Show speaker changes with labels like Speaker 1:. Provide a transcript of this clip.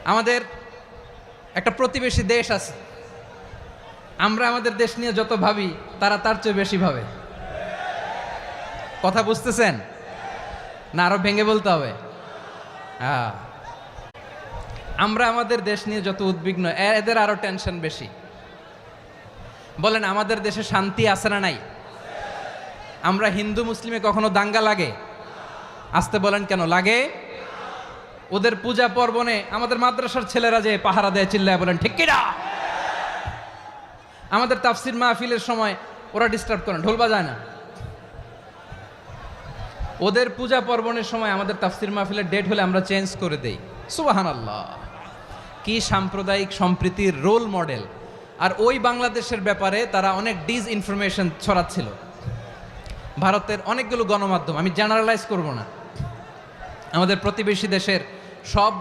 Speaker 1: আমাদের একটা প্রতিবেশী দেশ আছে, আমরা আমাদের দেশ নিয়ে যত ভাবি তারা তার চেয়ে বেশি ভাবে। কথা বুঝতেছেন না? আরো ভেঙে বলতে হবে। হ্যাঁ, আমরা আমাদের দেশ নিয়ে যত উদ্বিগ্ন, এদের আরো টেনশন বেশি। বলেন, আমাদের দেশে শান্তি আছে না নাই? আমরা হিন্দু মুসলিমে কখনো দাঙ্গা লাগে? আসতে বলেন, কেন লাগে? ওদের পূজা পার্বণে আমাদের মাদ্রাসার ছেলেরা যে পাহারা দেয়, চিল্লায় বলেন ঠিক কিনা? আমাদের তাফসির মাহফিলের সময় ওরা ডিস্টার্ব করেন, ঢোল বাজায় না। ওদের পূজা পার্বণের সময় আমাদের তাফসির মাহফিলের ডেট হলে আমরা চেঞ্জ করে দেই। সুবহানাল্লাহ, কি সাম্প্রদায়িক সম্প্রীতির রোল মডেল। আর ওই বাংলাদেশের ব্যাপারে তারা অনেক ডিসইনফরমেশন ছড়াচ্ছিল। ভারতের অনেকগুলো গণমাধ্যম, আমি জেনারেলাইজ করব না, আমাদের প্রতিবেশী দেশের সব